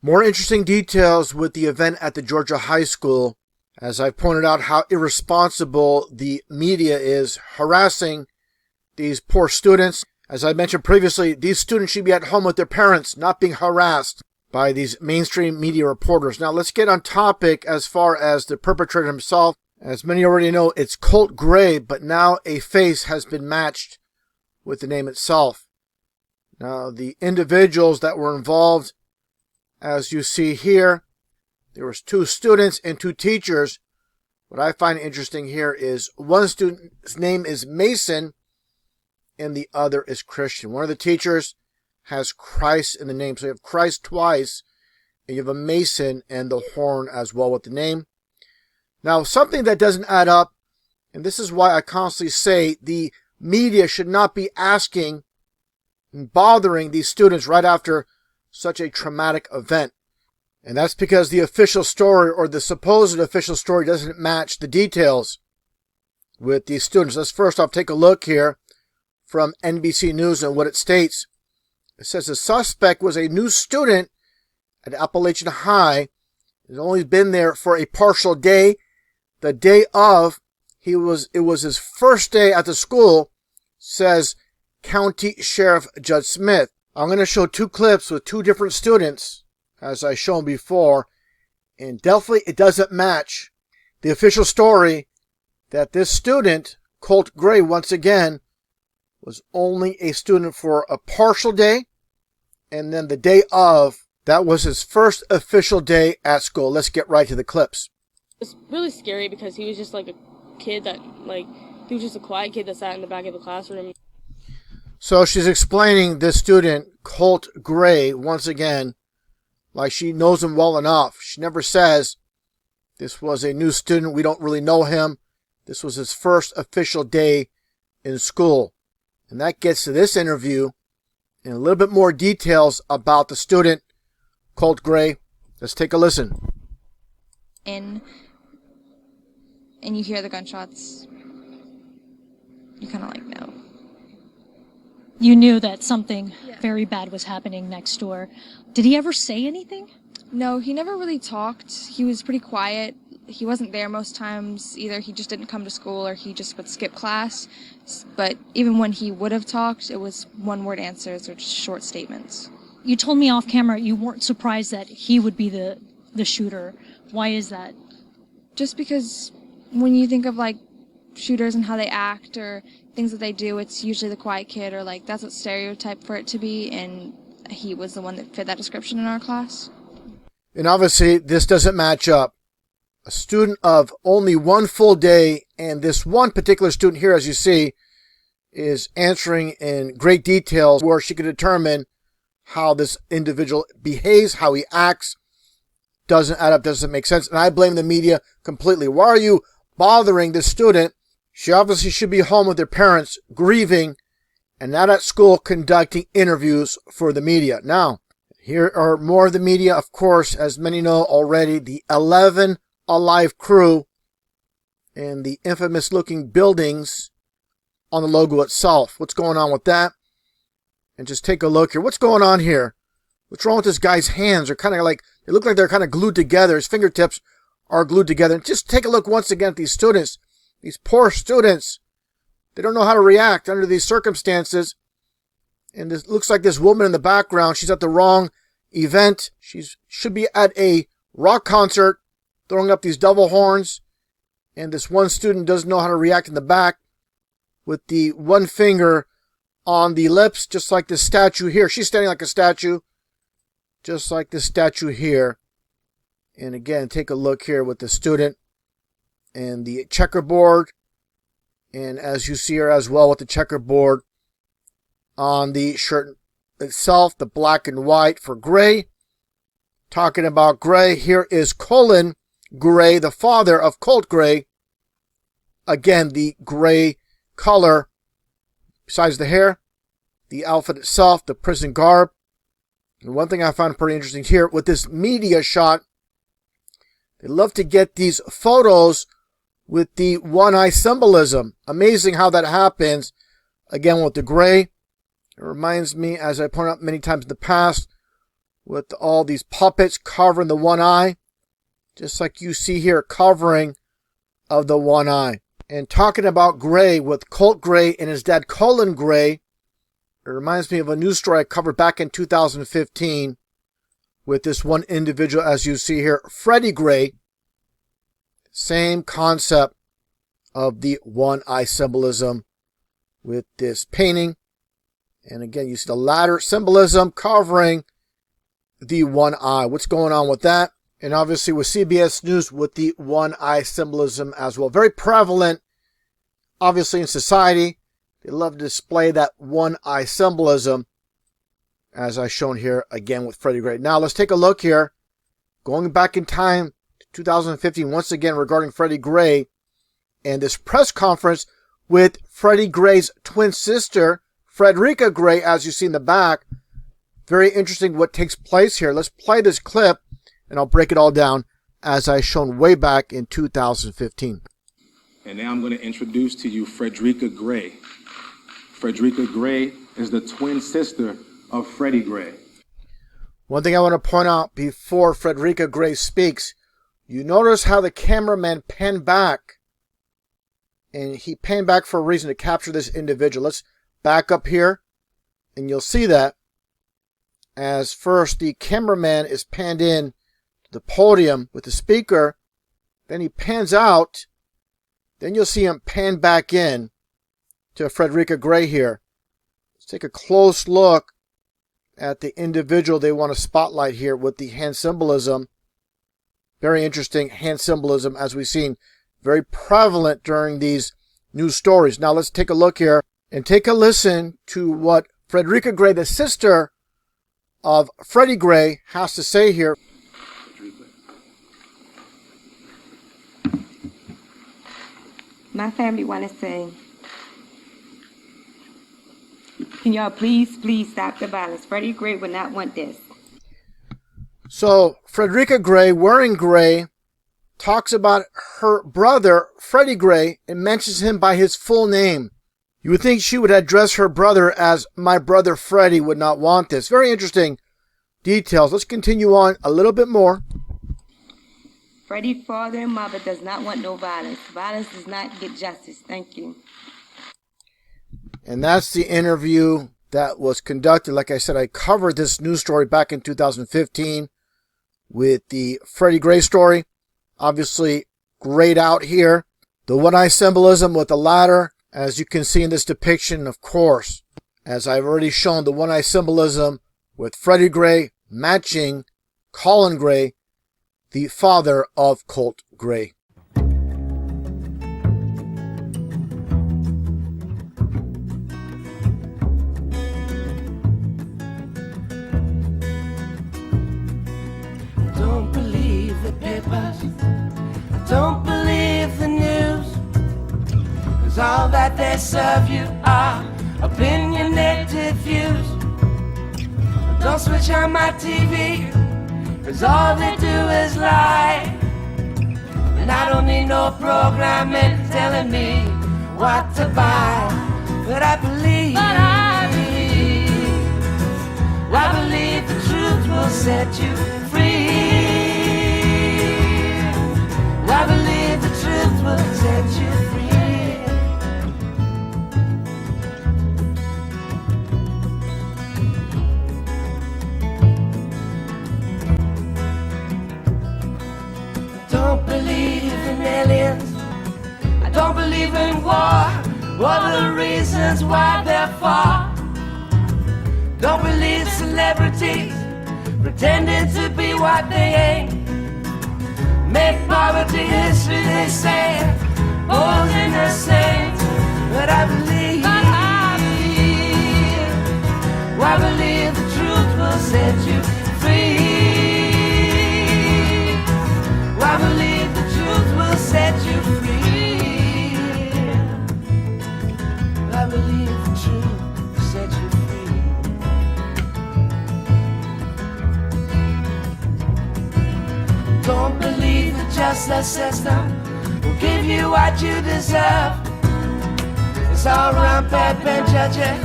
More interesting details with the event at the Georgia High School, as I pointed out how irresponsible the media is harassing these poor students. As I mentioned previously, these students should be at home with their parents, not being harassed by these mainstream media reporters. Now let's get on topic as far as the perpetrator himself. As many already know, it's Colt Gray, but now a face has been matched with the name itself. Now the individuals that were involved, as you see here, there was 2 students and 2 teachers. What I find interesting here is one student's name is Mason and the other is Christian. One of the teachers has Christ in the name. So you have Christ twice, and you have a Mason and the horn as well with the name. Now, something that doesn't add up, and this is why I constantly say the media should not be asking and bothering these students right after such a traumatic event. And that's because the official story, or the supposed official story, doesn't match the details with these students. Let's first off take a look here from NBC News and what it states. It says the suspect was a new student at Appalachian High. He's only been there for a partial day. The day of, it was his first day at the school, says County Sheriff Judge Smith. I'm going to show 2 clips with 2 different students, as I shown before, and definitely it doesn't match the official story that this student, Colt Gray, once again, was only a student for a partial day, and then the day of, that was his first official day at school. Let's get right to the clips. It's really scary because he was just like a kid that, he was just a quiet kid that sat in the back of the classroom. So she's explaining this student, Colt Gray, once again, like she knows him well enough. She never says, this was a new student, we don't really know him. This was his first official day in school. And that gets to this interview and a little bit more details about the student, Colt Gray. Let's take a listen. And you hear the gunshots, you kind of know. You knew that something very bad was happening next door. Did he ever say anything? No, he never really talked. He was pretty quiet. He wasn't there most times. Either he just didn't come to school or he just would skip class. But even when he would have talked, it was one-word answers or just short statements. You told me off camera you weren't surprised that he would be the shooter. Why is that? Just because when you think of shooters and how they act or things that they do, it's usually the quiet kid or that's what stereotype for it to be, and he was the one that fit that description in our class. And obviously this doesn't match up. A student of only 1 full day, and this one particular student here, as you see, is answering in great detail where she can determine how this individual behaves, how he acts. Doesn't add up, doesn't make sense, and I blame the media completely. Why are you bothering this student? She obviously should be home with her parents, grieving, and not at school conducting interviews for the media. Now, here are more of the media, of course, as many know already, the 11 Alive crew and the infamous looking buildings on the logo itself. What's going on with that? And just take a look here. What's going on here? What's wrong with this guy's hands? They're kind of they look like they're kind of glued together. His fingertips are glued together. And just take a look once again at these students. These poor students. They don't know how to react under these circumstances. And it looks like this woman in the background, she's at the wrong event. She should be at a rock concert, throwing up these double horns. And this one student doesn't know how to react in the back with the one finger on the lips, just like this statue here. She's standing like a statue, just like this statue here. And again, take a look here with the student and the checkerboard. And as you see here as well with the checkerboard on the shirt itself, the black and white for Gray. Talking about Gray, here is Colin Gray, the father of Colt Gray. Again, the gray color, besides the hair, the outfit itself, the prison garb. And one thing I found pretty interesting here with this media shot, they love to get these photos with the one-eye symbolism. Amazing how that happens. Again, with the gray, it reminds me, as I pointed out many times in the past, with all these puppets covering the one eye, just like you see here, covering of the one eye. And talking about Gray with Colt Gray and his dad Colin Gray, it reminds me of a news story I covered back in 2015 with this one individual, as you see here, Freddie Gray. Same concept of the one eye symbolism with this painting. And again, you see the ladder symbolism covering the one eye. What's going on with that? And obviously with CBS News with the one eye symbolism as well. Very prevalent, obviously, in society. They love to display that one eye symbolism, as I've shown here again with Freddie Gray. Now let's take a look here. Going back in time to 2015, once again regarding Freddie Gray and this press conference with Freddie Gray's twin sister, Frederica Gray, as you see in the back. Very interesting what takes place here. Let's play this clip and I'll break it all down as I shown way back in 2015. And now I'm going to introduce to you Frederica Gray. Frederica Gray is the twin sister of Freddie Gray. One thing I want to point out before Frederica Gray speaks, you notice how the cameraman panned back. And he panned back for a reason, to capture this individual. Let's back up here and you'll see that as first the cameraman is panned in to the podium with the speaker, then he pans out, then you'll see him pan back in to Frederica Gray here. Let's take a close look at the individual they want to spotlight here with the hand symbolism. Very interesting hand symbolism, as we've seen, very prevalent during these news stories. Now let's take a look here and take a listen to what Frederica Gray, the sister of Freddie Gray, has to say here. My family want to say, can y'all please stop the violence? Freddie Gray would not want this. So Frederica Gray, wearing gray, talks about her brother, Freddie Gray, and mentions him by his full name. You would think she would address her brother as, my brother Freddie would not want this. Very interesting details. Let's continue on a little bit more. Freddie's father and mother does not want no violence. Violence does not get justice. Thank you. And that's the interview that was conducted. Like I said, I covered this news story back in 2015 with the Freddie Gray story. Obviously, grayed out here. The one-eye symbolism with the ladder, as you can see in this depiction, of course. As I've already shown, the one-eye symbolism with Freddie Gray matching Colin Gray, the father of Colt Gray. Don't believe the papers, don't believe the news, 'cause all that they serve you are opinionated views. Don't switch on my TV, 'cause all they do is lie. And I don't need no programming telling me what to buy. But I believe the truth will set you free. I believe the truth will set you free. Don't believe in aliens, I don't believe in war, what are the reasons why they're for. Don't believe celebrities pretending to be what they ain't. Make poverty history, they say, posing as saints. But I believe the truth will set you free. I believe the truth will set you free. I believe the truth will set you free. Don't believe the justice system will give you what you deserve. It's all rampant judges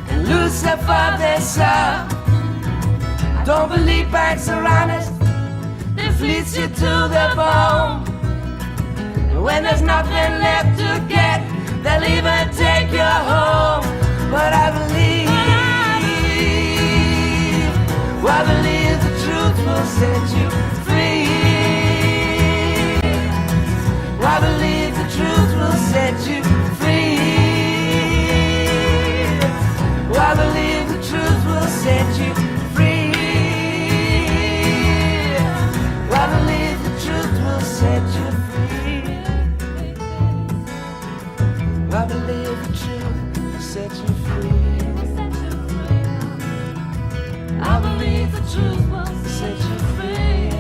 and Lucifer they serve. I Don't believe banks are honest, they fleece you to the bone. When there's nothing left to get, they'll even take you home. But I believe the truth will set you free. I believe the truth will set you free. I believe the truth will set you free. I believe the truth will set you free. I believe the truth will set you free. I believe the truth will set you free.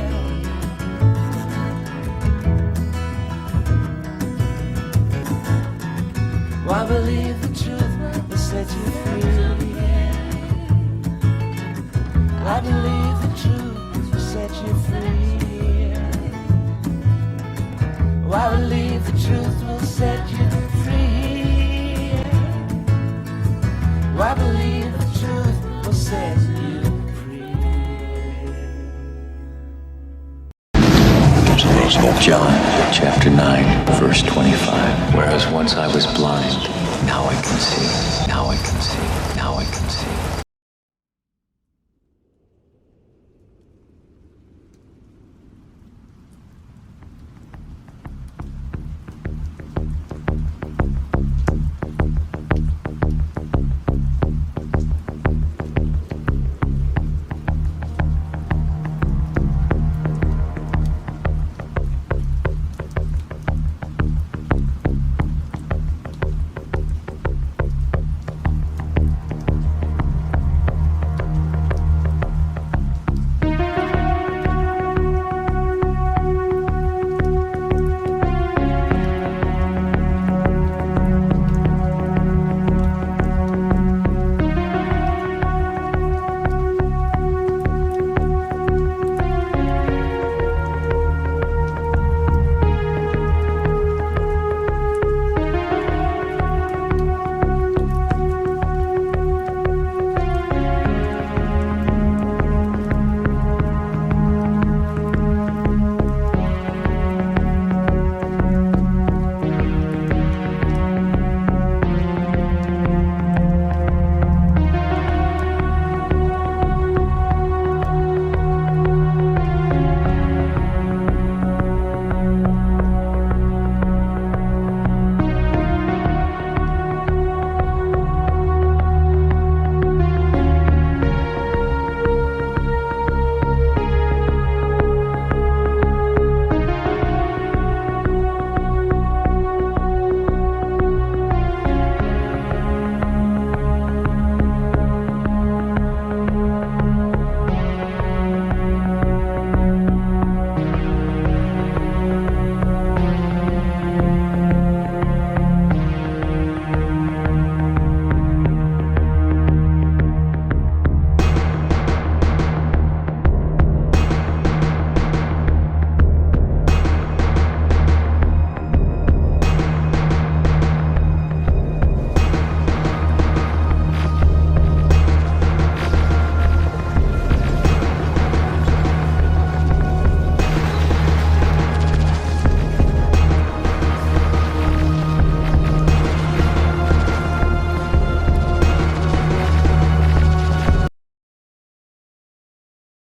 I believe the truth will set you free. I believe the truth will set you free. I believe the truth will set you free. I believe the truth will set you free. John chapter 9, verse 25. Whereas once I was blind, now I can see. Now I can see. Now I can see.